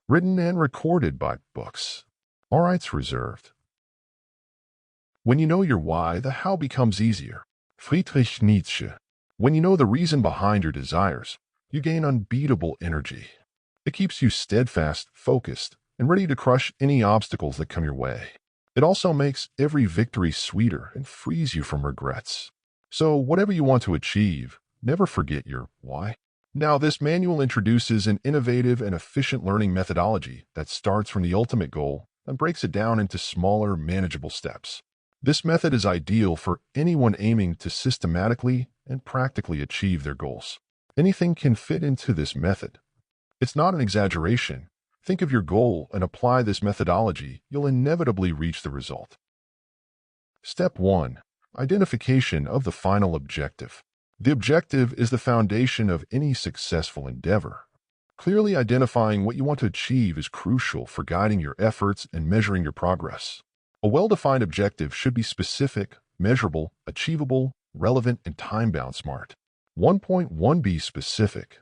Written and recorded by books. All rights reserved. When you know your why, the how becomes easier. Friedrich Nietzsche. When you know the reason behind your desires, you gain unbeatable energy. It keeps you steadfast, focused, and ready to crush any obstacles that come your way. It also makes every victory sweeter and frees you from regrets. So, whatever you want to achieve, never forget your why. Now, this manual introduces an innovative and efficient learning methodology that starts from the ultimate goal and breaks it down into smaller, manageable steps. This method is ideal for anyone aiming to systematically and practically achieve their goals. Anything can fit into this method. It's not an exaggeration. Think of your goal and apply this methodology. You'll inevitably reach the result. Step 1. Identification of the final objective. The objective is the foundation of any successful endeavor. Clearly identifying what you want to achieve is crucial for guiding your efforts and measuring your progress. A well-defined objective should be specific, measurable, achievable, relevant, and time-bound. Smart. 1.1 Be specific.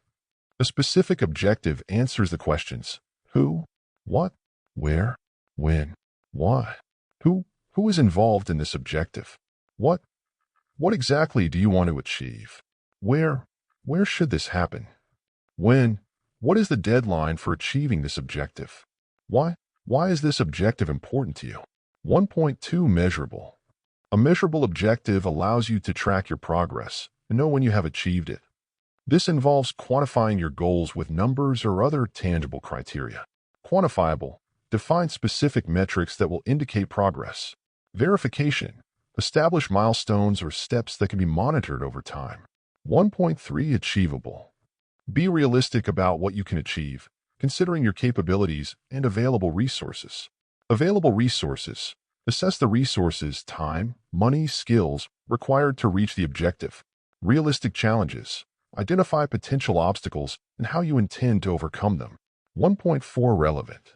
A specific objective answers the questions who, what, where, when, why. Who is involved in this objective? What exactly do you want to achieve? Where should this happen? When? What is the deadline for achieving this objective? Why is this objective important to you? 1.2 Measurable. A measurable objective allows you to track your progress and know when you have achieved it. This involves quantifying your goals with numbers or other tangible criteria. Quantifiable. Define specific metrics that will indicate progress. Verification. Establish milestones or steps that can be monitored over time. 1.3 Achievable. Be realistic about what you can achieve, considering your capabilities and available resources. Available resources. Assess the resources, time, money, skills required to reach the objective. Realistic challenges. Identify potential obstacles and how you intend to overcome them. 1.4 Relevant.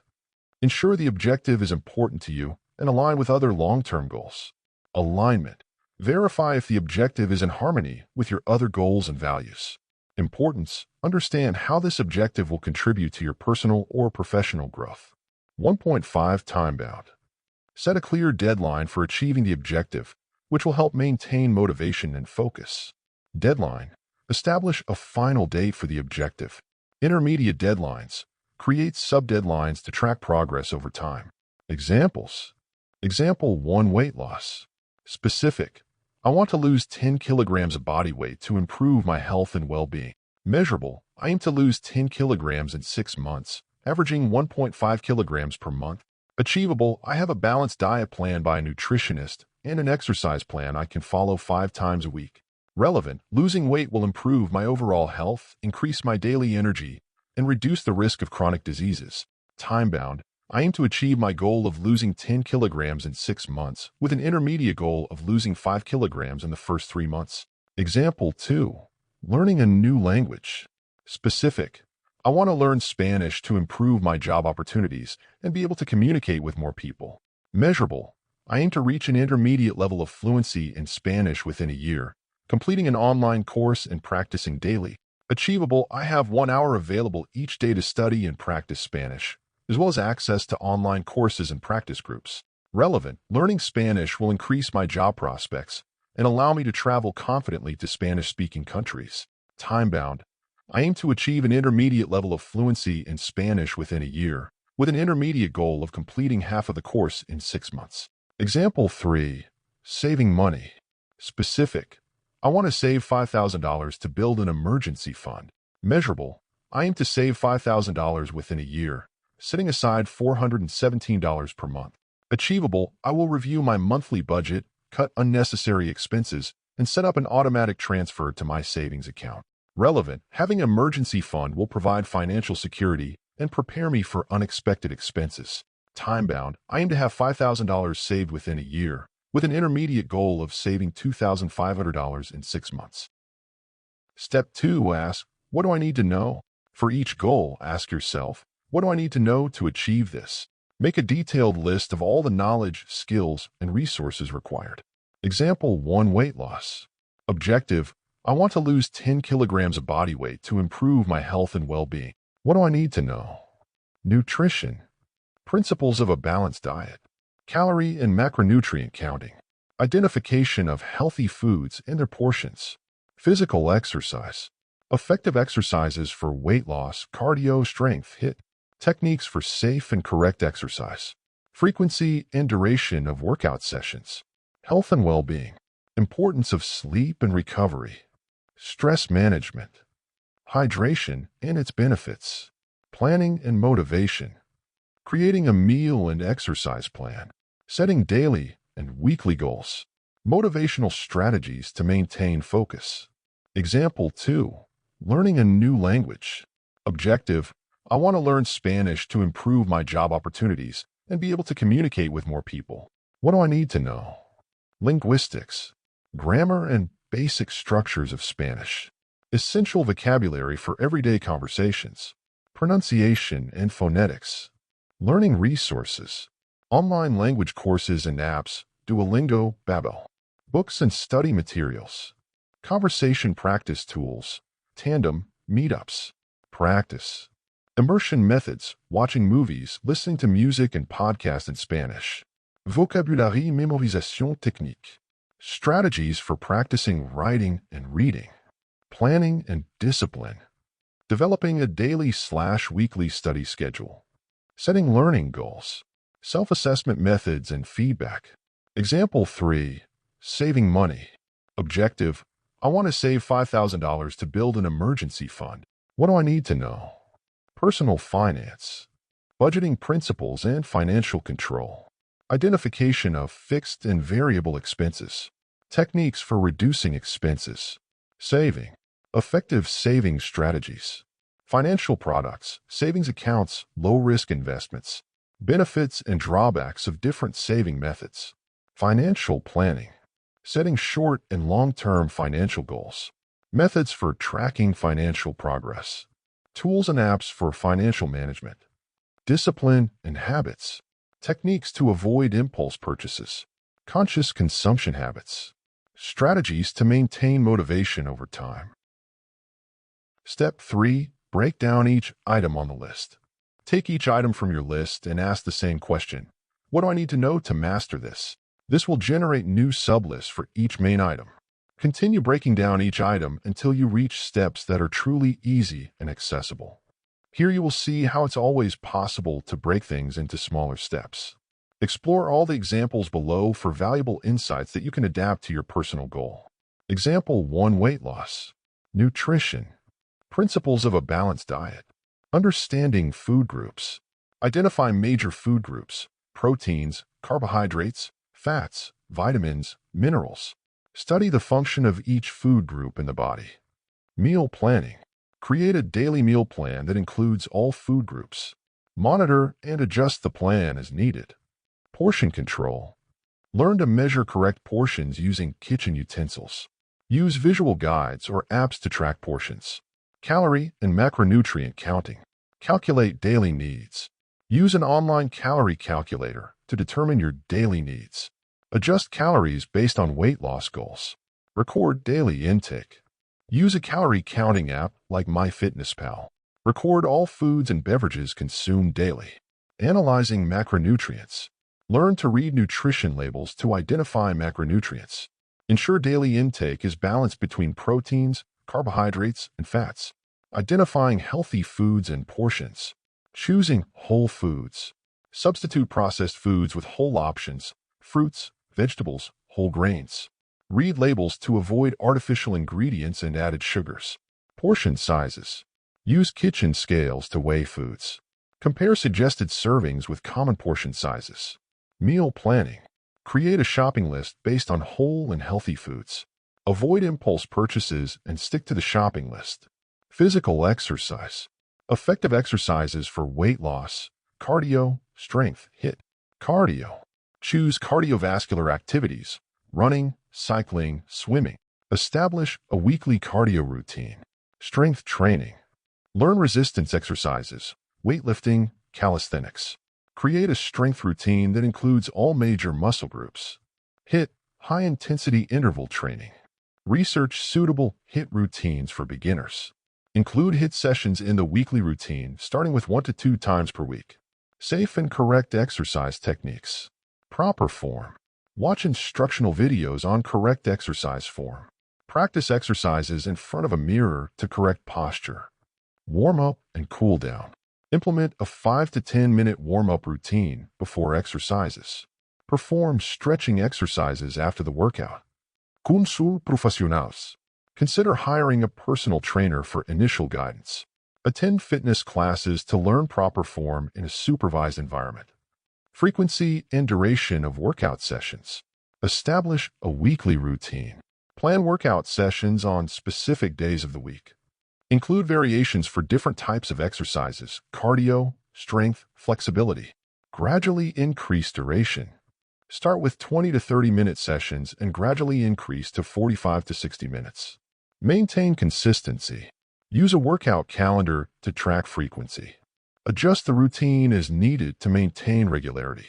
Ensure the objective is important to you and align with other long-term goals. Alignment. Verify if the objective is in harmony with your other goals and values. Importance. Understand how this objective will contribute to your personal or professional growth. 1.5 Time-bound. Set a clear deadline for achieving the objective, which will help maintain motivation and focus. Deadline. Establish a final date for the objective. Intermediate deadlines. Create sub-deadlines to track progress over time. Examples. Example 1 Weight loss. Specific. I want to lose 10 kilograms of body weight to improve my health and well-being. Measurable. I aim to lose 10 kilograms in 6 months, averaging 1.5 kilograms per month. Achievable. I have a balanced diet plan by a nutritionist and an exercise plan I can follow 5 times a week. Relevant. Losing weight will improve my overall health, increase my daily energy, and reduce the risk of chronic diseases. Time-bound. I aim to achieve my goal of losing 10 kilograms in 6 months, with an intermediate goal of losing 5 kilograms in the first 3 months. Example 2. Learning a new language. Specific. I want to learn Spanish to improve my job opportunities and be able to communicate with more people. Measurable. I aim to reach an intermediate level of fluency in Spanish within a year, completing an online course and practicing daily. Achievable. I have 1 hour available each day to study and practice Spanish, as well as access to online courses and practice groups. Relevant. Learning Spanish will increase my job prospects and allow me to travel confidently to Spanish-speaking countries. Time-bound. I aim to achieve an intermediate level of fluency in Spanish within a year, with an intermediate goal of completing half of the course in 6 months. Example 3. Saving money. Specific. I want to save $5,000 to build an emergency fund. Measurable. I aim to save $5,000 within a year, setting aside $417 per month. Achievable. I will review my monthly budget, cut unnecessary expenses, and set up an automatic transfer to my savings account. Relevant. Having an emergency fund will provide financial security and prepare me for unexpected expenses. Time-bound. I aim to have $5,000 saved within a year, with an intermediate goal of saving $2,500 in 6 months. Step 2. Ask, what do I need to know? For each goal, ask yourself, what do I need to know to achieve this? Make a detailed list of all the knowledge, skills, and resources required. Example 1 Weight loss. Objective. I want to lose 10 kilograms of body weight to improve my health and well-being. What do I need to know? Nutrition. Principles of a balanced diet. Calorie and macronutrient counting. Identification of healthy foods and their portions. Physical exercise. Effective exercises for weight loss, cardio, strength, HIIT. Techniques for safe and correct exercise. Frequency and duration of workout sessions. Health and well-being. Importance of sleep and recovery. Stress management. Hydration and its benefits. Planning and motivation. Creating a meal and exercise plan. Setting daily and weekly goals. Motivational strategies to maintain focus. Example 2. Learning a new language. Objective: I want to learn Spanish to improve my job opportunities and be able to communicate with more people. What do I need to know? Linguistics. Grammar and basic structures of Spanish. Essential vocabulary for everyday conversations. Pronunciation and phonetics. Learning resources. Online language courses and apps, Duolingo, Babbel. Books and study materials. Conversation practice tools, Tandem, meetups. Practice. Immersion methods, watching movies, listening to music and podcasts in Spanish. Vocabulaire mémorisation technique. Strategies for practicing writing and reading. Planning and discipline. Developing a daily/weekly study schedule. Setting learning goals. Self-assessment methods and feedback. Example 3. Saving money. Objective: I want to save $5,000 to build an emergency fund. What do I need to know? Personal finance. Budgeting principles and financial control. Identification of fixed and variable expenses. Techniques for reducing expenses. Saving. Effective saving strategies. Financial products, savings accounts, low-risk investments. Benefits and drawbacks of different saving methods. Financial planning. Setting short and long-term financial goals. Methods for tracking financial progress. Tools and apps for financial management. Discipline and habits. Techniques to avoid impulse purchases. Conscious consumption habits. Strategies to maintain motivation over time. Step 3. Break down each item on the list. Take each item from your list and ask the same question. What do I need to know to master this? This will generate new sublists for each main item. Continue breaking down each item until you reach steps that are truly easy and accessible. Here you will see how it's always possible to break things into smaller steps. Explore all the examples below for valuable insights that you can adapt to your personal goal. Example 1. Weight loss. Nutrition. Principles of a balanced diet. Understanding food groups. Identify major food groups: proteins, carbohydrates, fats, vitamins, minerals. Study the function of each food group in the body. Meal planning. Create a daily meal plan that includes all food groups. Monitor and adjust the plan as needed. Portion control. Learn to measure correct portions using kitchen utensils. Use visual guides or apps to track portions. Calorie and macronutrient counting. Calculate daily needs. Use an online calorie calculator to determine your daily needs. Adjust calories based on weight loss goals. Record daily intake. Use a calorie counting app like MyFitnessPal. Record all foods and beverages consumed daily. Analyzing macronutrients. Learn to read nutrition labels to identify macronutrients. Ensure daily intake is balanced between proteins, carbohydrates, and fats. Identifying healthy foods and portions. Choosing whole foods. Substitute processed foods with whole options: fruits, vegetables, whole grains. Read labels to avoid artificial ingredients and added sugars. Portion sizes. Use kitchen scales to weigh foods. Compare suggested servings with common portion sizes. Meal planning. Create a shopping list based on whole and healthy foods. Avoid impulse purchases and stick to the shopping list. Physical exercise. Effective exercises for weight loss, cardio, strength, HIIT. Cardio. Choose cardiovascular activities: running, cycling, swimming. Establish a weekly cardio routine. Strength training. Learn resistance exercises, weightlifting, calisthenics. Create a strength routine that includes all major muscle groups. HIIT, high-intensity interval training. Research suitable HIIT routines for beginners. Include HIIT sessions in the weekly routine, starting with 1 to 2 times per week. Safe and correct exercise techniques. Proper form. Watch instructional videos on correct exercise form. Practice exercises in front of a mirror to correct posture. Warm up and cool down. Implement a 5 to 10 minute warm-up routine before exercises. Perform stretching exercises after the workout. Consul profissionals. Consider hiring a personal trainer for initial guidance. Attend fitness classes to learn proper form in a supervised environment. Frequency and duration of workout sessions. Establish a weekly routine. Plan workout sessions on specific days of the week. Include variations for different types of exercises, cardio, strength, flexibility. Gradually increase duration. Start with 20 to 30-minute sessions and gradually increase to 45 to 60 minutes. Maintain consistency. Use a workout calendar to track frequency. Adjust the routine as needed to maintain regularity.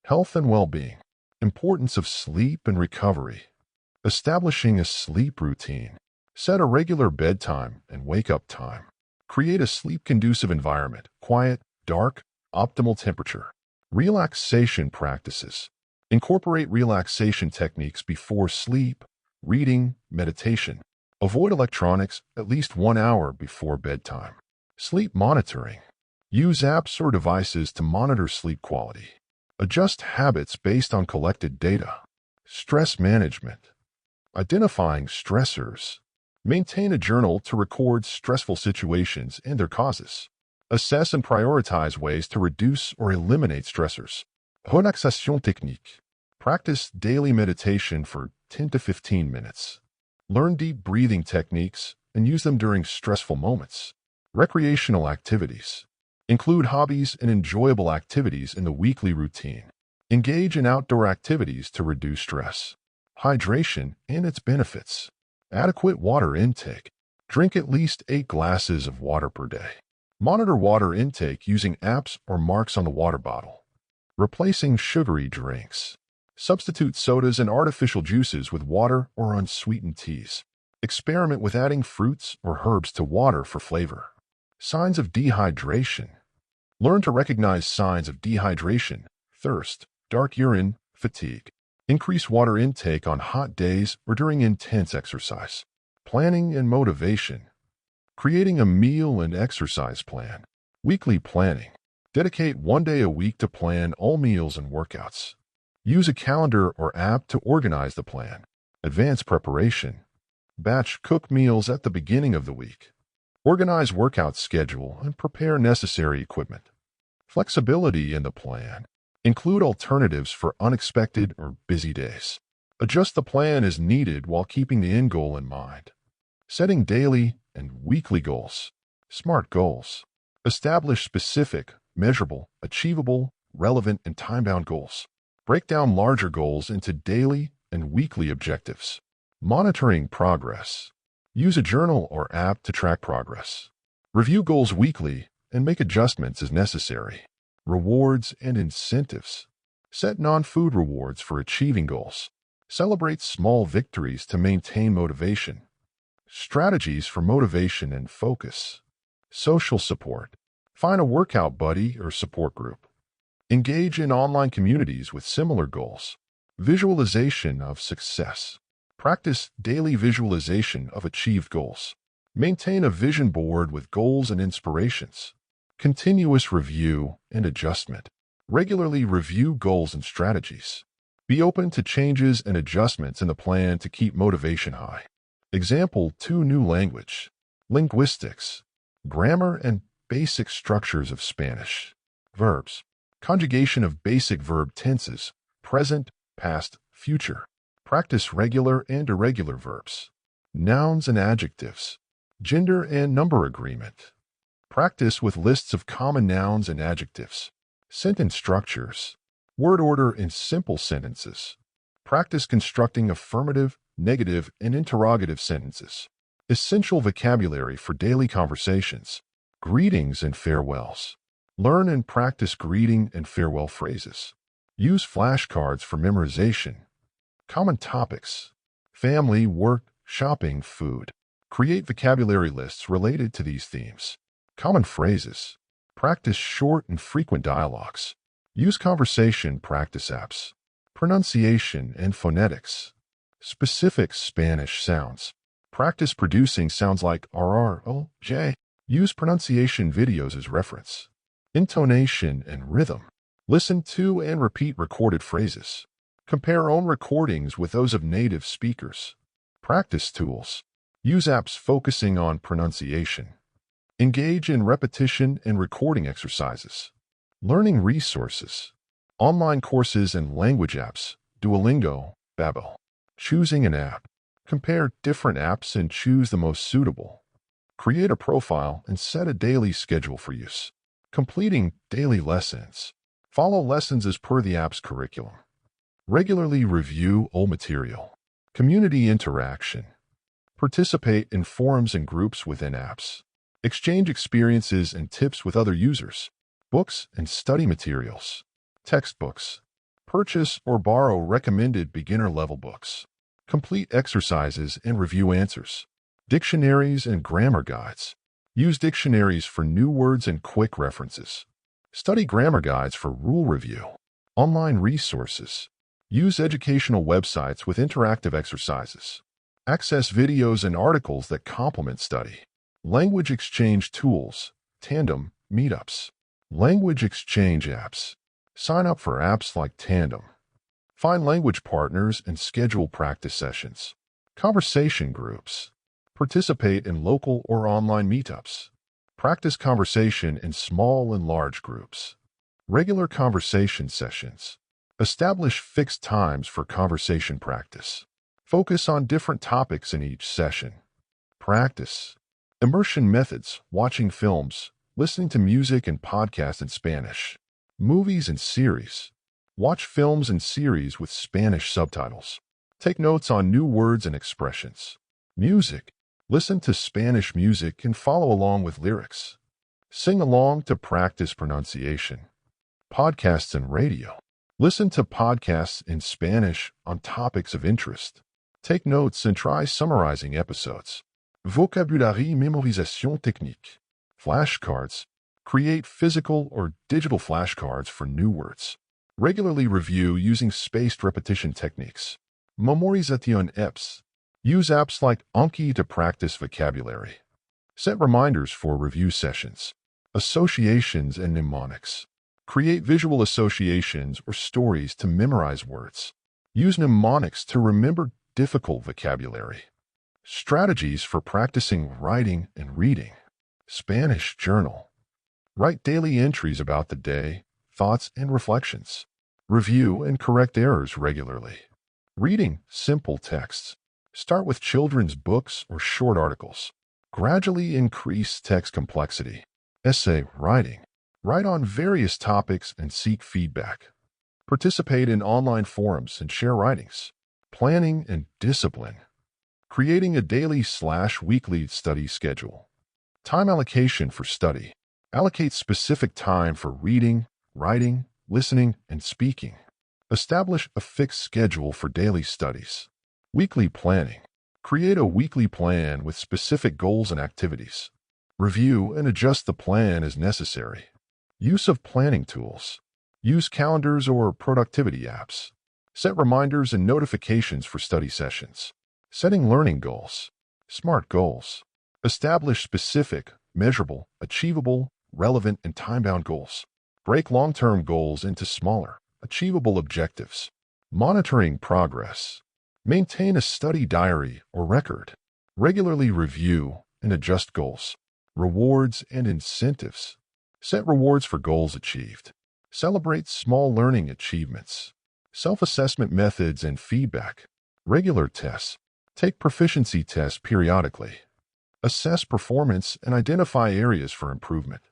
Health and well-being. Importance of sleep and recovery. Establishing a sleep routine. Set a regular bedtime and wake-up time. Create a sleep-conducive environment, quiet, dark, optimal temperature. Relaxation practices. Incorporate relaxation techniques before sleep, reading, meditation. Avoid electronics at least 1 hour before bedtime. Sleep monitoring. Use apps or devices to monitor sleep quality. Adjust habits based on collected data. Stress management. Identifying stressors. Maintain a journal to record stressful situations and their causes. Assess and prioritize ways to reduce or eliminate stressors. Relaxation technique. Practice daily meditation for 10 to 15 minutes. Learn deep breathing techniques and use them during stressful moments. Recreational activities. Include hobbies and enjoyable activities in the weekly routine. Engage in outdoor activities to reduce stress. Hydration and its benefits. Adequate water intake. Drink at least 8 glasses of water per day. Monitor water intake using apps or marks on the water bottle. Replacing sugary drinks. Substitute sodas and artificial juices with water or unsweetened teas. Experiment with adding fruits or herbs to water for flavor. Signs of dehydration. Learn to recognize signs of dehydration, thirst, dark urine, fatigue. Increase water intake on hot days or during intense exercise. Planning and motivation. Creating a meal and exercise plan. Weekly planning. Dedicate 1 day a week to plan all meals and workouts. Use a calendar or app to organize the plan. Advanced preparation. Batch cook meals at the beginning of the week. Organize workout schedule and prepare necessary equipment. Flexibility in the plan. Include alternatives for unexpected or busy days. Adjust the plan as needed while keeping the end goal in mind. Setting daily and weekly goals. SMART goals. Establish specific, measurable, achievable, relevant, and time-bound goals. Break down larger goals into daily and weekly objectives. Monitoring progress. Use a journal or app to track progress. Review goals weekly and make adjustments as necessary. Rewards and incentives. Set non-food rewards for achieving goals. Celebrate small victories to maintain motivation. Strategies for motivation and focus. Social support. Find a workout buddy or support group. Engage in online communities with similar goals. Visualization of success. Practice daily visualization of achieved goals. Maintain a vision board with goals and inspirations. Continuous review and adjustment. Regularly review goals and strategies. Be open to changes and adjustments in the plan to keep motivation high. Example 2 New language. Linguistics. Grammar and basic structures of Spanish. Verbs. Conjugation of basic verb tenses, present, past, future. Practice regular and irregular verbs. Nouns and adjectives. Gender and number agreement. Practice with lists of common nouns and adjectives. Sentence structures. Word order in simple sentences. Practice constructing affirmative, negative, and interrogative sentences. Essential vocabulary for daily conversations. Greetings and farewells. Learn and practice greeting and farewell phrases. Use flashcards for memorization. Common topics. Family, work, shopping, food. Create vocabulary lists related to these themes. Common phrases. Practice short and frequent dialogues. Use conversation practice apps. Pronunciation and phonetics. Specific Spanish sounds. Practice producing sounds like RR, O, J. Use pronunciation videos as reference. Intonation and rhythm. Listen to and repeat recorded phrases. Compare own recordings with those of native speakers. Practice tools. Use apps focusing on pronunciation. Engage in repetition and recording exercises. Learning resources. Online courses and language apps. Duolingo, Babbel. Choosing an app. Compare different apps and choose the most suitable. Create a profile and set a daily schedule for use. Completing daily lessons. Follow lessons as per the app's curriculum. Regularly review old material. Community interaction. Participate in forums and groups within apps. Exchange experiences and tips with other users. Books and study materials. Textbooks. Purchase or borrow recommended beginner-level books. Complete exercises and review answers. Dictionaries and grammar guides. Use dictionaries for new words and quick references. Study grammar guides for rule review. Online resources. Use educational websites with interactive exercises. Access videos and articles that complement study. Language exchange tools. Tandem, meetups. Language exchange apps. Sign up for apps like Tandem. Find language partners and schedule practice sessions. Conversation groups. Participate in local or online meetups. Practice conversation in small and large groups. Regular conversation sessions. Establish fixed times for conversation practice. Focus on different topics in each session. Practice. Immersion methods, watching films, listening to music and podcasts in Spanish. Movies and series. Watch films and series with Spanish subtitles. Take notes on new words and expressions. Music. Listen to Spanish music and follow along with lyrics. Sing along to practice pronunciation. Podcasts and radio. Listen to podcasts in Spanish on topics of interest. Take notes and try summarizing episodes. Vocabulaire mémorisation technique. Flashcards. Create physical or digital flashcards for new words. Regularly review using spaced repetition techniques. Memorisation apps. Use apps like Anki to practice vocabulary. Set reminders for review sessions. Associations and mnemonics. Create visual associations or stories to memorize words. Use mnemonics to remember difficult vocabulary. Strategies for practicing writing and reading. Spanish journal. Write daily entries about the day, thoughts, and reflections. Review and correct errors regularly. Reading simple texts. Start with children's books or short articles. Gradually increase text complexity. Essay writing. Write on various topics and seek feedback. Participate in online forums and share writings. Planning and discipline. Creating a daily/weekly study schedule. Time allocation for study. Allocate specific time for reading, writing, listening, and speaking. Establish a fixed schedule for daily studies. Weekly planning. Create a weekly plan with specific goals and activities. Review and adjust the plan as necessary. Use of planning tools. Use calendars or productivity apps. Set reminders and notifications for study sessions. Setting learning goals. SMART goals. Establish specific, measurable, achievable, relevant, and time-bound goals. Break long-term goals into smaller, achievable objectives. Monitoring progress. Maintain a study diary or record. Regularly review and adjust goals. Rewards and incentives. Set rewards for goals achieved. Celebrate small learning achievements. Self-assessment methods and feedback. Regular tests. Take proficiency tests periodically. Assess performance and identify areas for improvement.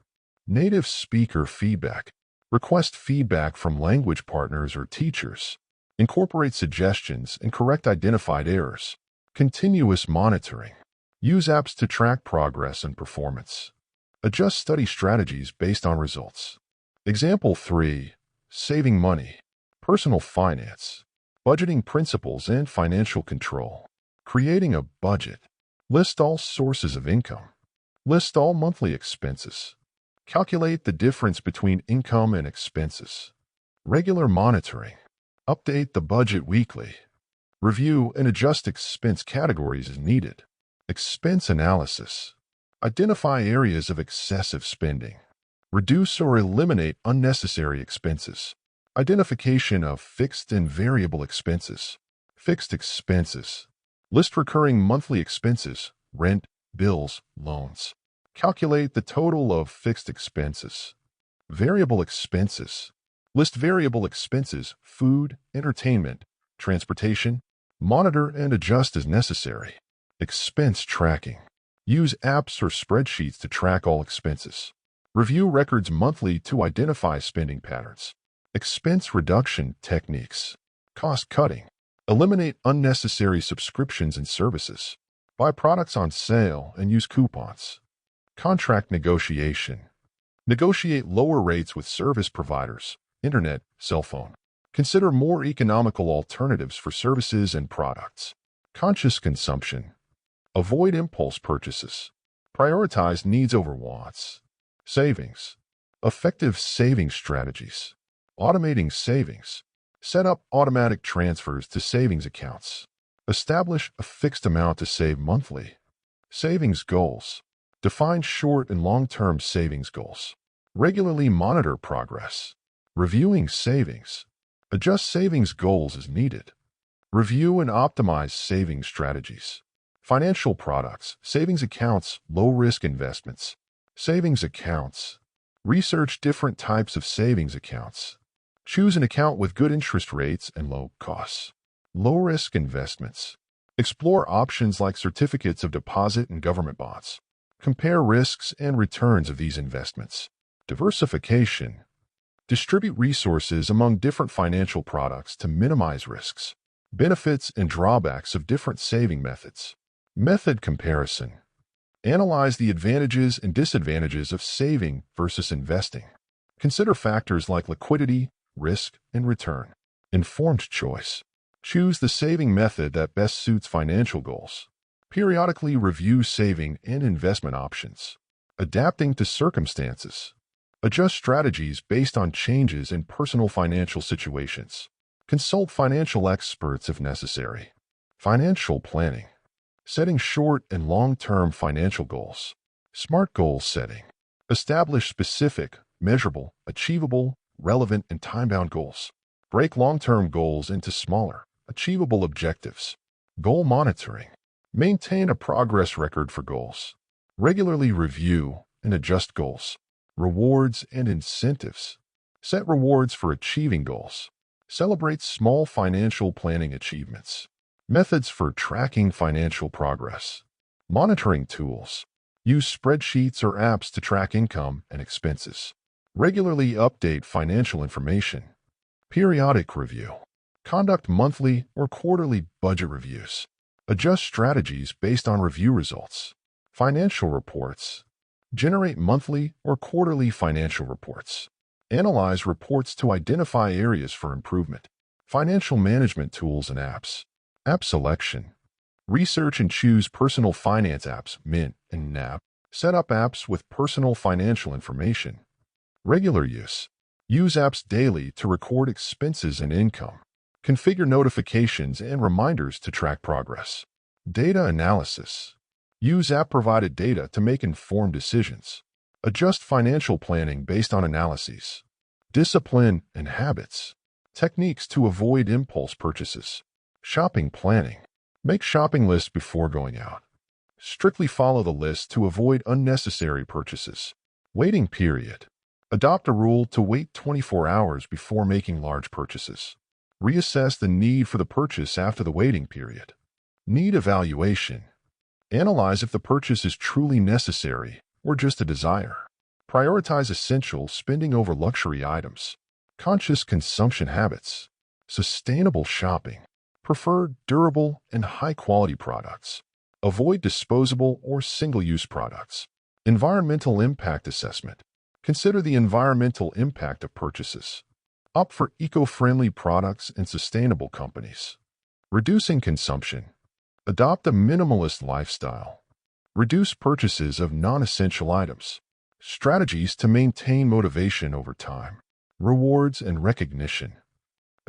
Native speaker feedback. Request feedback from language partners or teachers. Incorporate suggestions and correct identified errors. Continuous monitoring. Use apps to track progress and performance. Adjust study strategies based on results. Example 3. Saving money. Personal finance. Budgeting principles and financial control. Creating a budget. List all sources of income. List all monthly expenses. Calculate the difference between income and expenses. Regular monitoring. Update the budget weekly. Review and adjust expense categories as needed. Expense analysis. Identify areas of excessive spending. Reduce or eliminate unnecessary expenses. Identification of fixed and variable expenses. Fixed expenses. List recurring monthly expenses, rent, bills, loans. Calculate the total of fixed expenses. Variable expenses. List variable expenses, food, entertainment, transportation. Monitor and adjust as necessary. Expense tracking. Use apps or spreadsheets to track all expenses. Review records monthly to identify spending patterns. Expense reduction techniques. Cost cutting. Eliminate unnecessary subscriptions and services. Buy products on sale and use coupons. Contract negotiation. Negotiate lower rates with service providers, internet, cell phone. Consider more economical alternatives for services and products. Conscious consumption. Avoid impulse purchases. Prioritize needs over wants. Savings. Effective saving strategies. Automating savings. Set up automatic transfers to savings accounts. Establish a fixed amount to save monthly. Savings goals. Define short and long-term savings goals. Regularly monitor progress. Reviewing savings. Adjust savings goals as needed. Review and optimize saving strategies. Financial products, savings accounts, low-risk investments. Savings accounts. Research different types of savings accounts. Choose an account with good interest rates and low costs. Low-risk investments. Explore options like certificates of deposit and government bonds. Compare risks and returns of these investments. Diversification. Distribute resources among different financial products to minimize risks. Benefits and drawbacks of different saving methods. Method comparison. Analyze the advantages and disadvantages of saving versus investing. Consider factors like liquidity, risk, and return. Informed choice. Choose the saving method that best suits financial goals. Periodically review saving and investment options. Adapting to circumstances. Adjust strategies based on changes in personal financial situations. Consult financial experts if necessary. Financial planning. Setting short and long-term financial goals. Smart goal setting. Establish specific, measurable, achievable, relevant, and time-bound goals. Break long-term goals into smaller, achievable objectives. Goal monitoring. Maintain a progress record for goals. Regularly review and adjust goals. Rewards and incentives. Set rewards for achieving goals. Celebrate small financial planning achievements. Methods for tracking financial progress. Monitoring tools. Use spreadsheets or apps to track income and expenses. Regularly update financial information. Periodic review. Conduct monthly or quarterly budget reviews. Adjust strategies based on review results. Financial reports. Generate monthly or quarterly financial reports. Analyze reports to identify areas for improvement. Financial management tools and apps. App selection. Research and choose personal finance apps, Mint and NAP. Set up apps with personal financial information. Regular use. Use apps daily to record expenses and income. Configure notifications and reminders to track progress. Data analysis. Use app-provided data to make informed decisions. Adjust financial planning based on analyses. Discipline and habits. Techniques to avoid impulse purchases. Shopping planning. Make shopping lists before going out. Strictly follow the list to avoid unnecessary purchases. Waiting period. Adopt a rule to wait 24 hours before making large purchases. Reassess the need for the purchase after the waiting period. Need evaluation. Analyze if the purchase is truly necessary or just a desire. Prioritize essential spending over luxury items. Conscious consumption habits. Sustainable shopping. Prefer durable and high-quality products. Avoid disposable or single-use products. Environmental impact assessment. Consider the environmental impact of purchases. Opt for eco-friendly products and sustainable companies. Reducing consumption. Adopt a minimalist lifestyle. Reduce purchases of non-essential items. Strategies to maintain motivation over time. Rewards and recognition.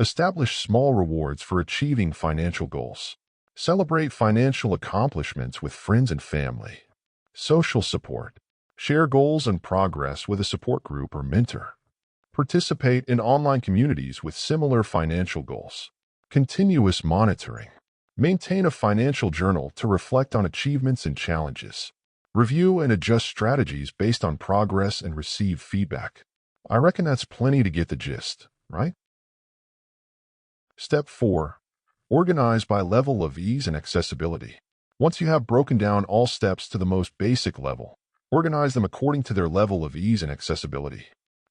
Establish small rewards for achieving financial goals. Celebrate financial accomplishments with friends and family. Social support. Share goals and progress with a support group or mentor. Participate in online communities with similar financial goals. Continuous monitoring. Maintain a financial journal to reflect on achievements and challenges. Review and adjust strategies based on progress and receive feedback. I reckon that's plenty to get the gist, right? Step 4. Organize by level of ease and accessibility. Once you have broken down all steps to the most basic level, organize them according to their level of ease and accessibility.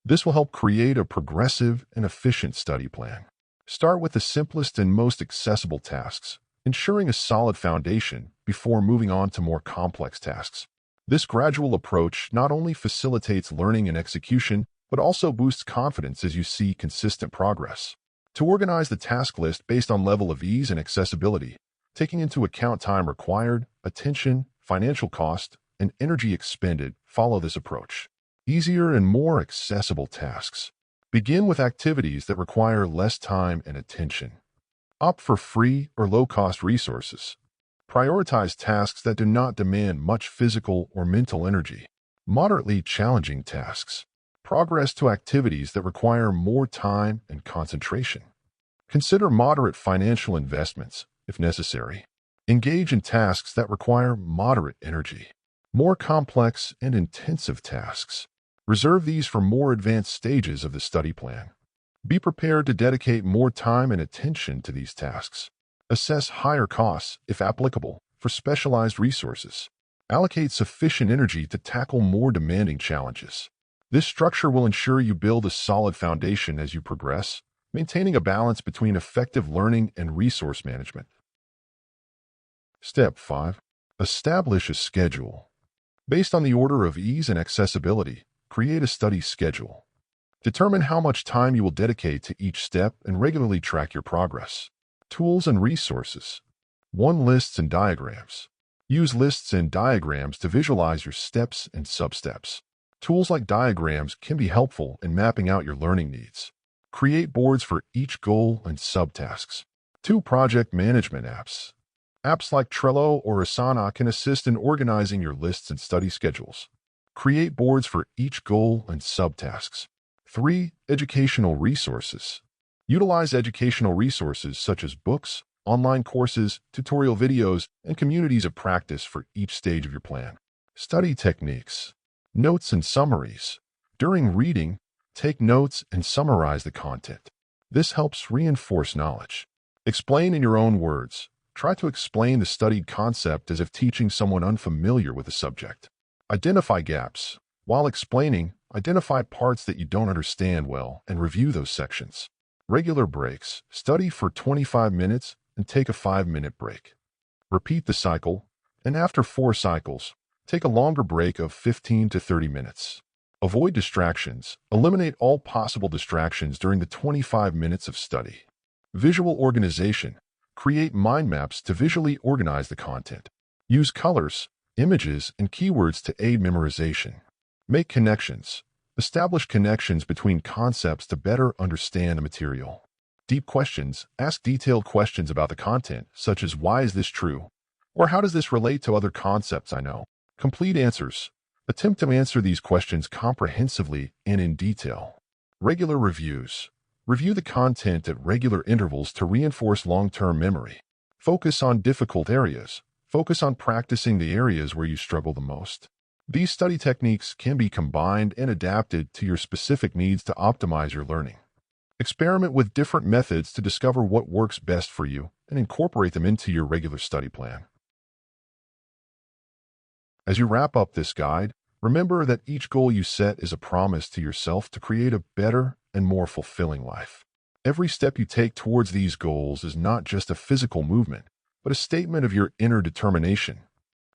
This will help create a progressive and efficient study plan. Start with the simplest and most accessible tasks, ensuring a solid foundation before moving on to more complex tasks. This gradual approach not only facilitates learning and execution, but also boosts confidence as you see consistent progress. To organize the task list based on level of ease and accessibility, taking into account time required, attention, financial cost, and energy expended, follow this approach. Easier and more accessible tasks. Begin with activities that require less time and attention. Opt for free or low-cost resources. Prioritize tasks that do not demand much physical or mental energy. Moderately challenging tasks. Progress to activities that require more time and concentration. Consider moderate financial investments, if necessary. Engage in tasks that require moderate energy. More complex and intensive tasks. Reserve these for more advanced stages of the study plan. Be prepared to dedicate more time and attention to these tasks. Assess higher costs, if applicable, for specialized resources. Allocate sufficient energy to tackle more demanding challenges. This structure will ensure you build a solid foundation as you progress, maintaining a balance between effective learning and resource management. Step 5. Establish a schedule. Based on the order of ease and accessibility, create a study schedule. Determine how much time you will dedicate to each step and regularly track your progress. Tools and resources. 1. Lists and diagrams. Use lists and diagrams to visualize your steps and sub-steps. Tools like diagrams can be helpful in mapping out your learning needs. Create boards for each goal and subtasks. 2. Project management apps. Apps like Trello or Asana can assist in organizing your lists and study schedules. Create boards for each goal and subtasks. 3. Educational resources. Utilize educational resources such as books, online courses, tutorial videos, and communities of practice for each stage of your plan. Study techniques. Notes and summaries. During reading, take notes and summarize the content. This helps reinforce knowledge. Explain in your own words. Try to explain the studied concept as if teaching someone unfamiliar with the subject. Identify gaps. While explaining, identify parts that you don't understand well and review those sections. Regular breaks. Study for 25 minutes and take a 5-minute break. Repeat the cycle, and after 4 cycles, take a longer break of 15 to 30 minutes. Avoid distractions. Eliminate all possible distractions during the 25 minutes of study. Visual organization. Create mind maps to visually organize the content. Use colors, images, and keywords to aid memorization. Make connections. Establish connections between concepts to better understand the material. Deep questions. Ask detailed questions about the content, such as why is this true? Or how does this relate to other concepts I know? Complete answers. Attempt to answer these questions comprehensively and in detail. Regular reviews. Review the content at regular intervals to reinforce long-term memory. Focus on difficult areas. Focus on practicing the areas where you struggle the most. These study techniques can be combined and adapted to your specific needs to optimize your learning. Experiment with different methods to discover what works best for you and incorporate them into your regular study plan. As you wrap up this guide, remember that each goal you set is a promise to yourself to create a better and more fulfilling life. Every step you take towards these goals is not just a physical movement, but a statement of your inner determination.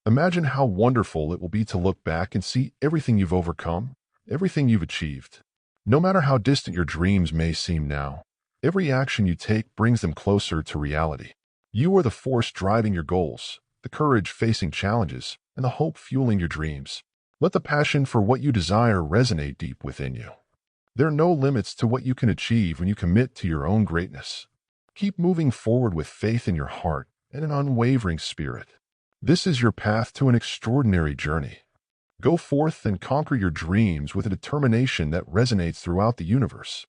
Imagine how wonderful it will be to look back and see everything you've overcome, everything you've achieved. No matter how distant your dreams may seem now, every action you take brings them closer to reality. You are the force driving your goals, the courage facing challenges, and the hope fueling your dreams. Let the passion for what you desire resonate deep within you. There are no limits to what you can achieve when you commit to your own greatness. Keep moving forward with faith in your heart and an unwavering spirit. This is your path to an extraordinary journey. Go forth and conquer your dreams with a determination that resonates throughout the universe.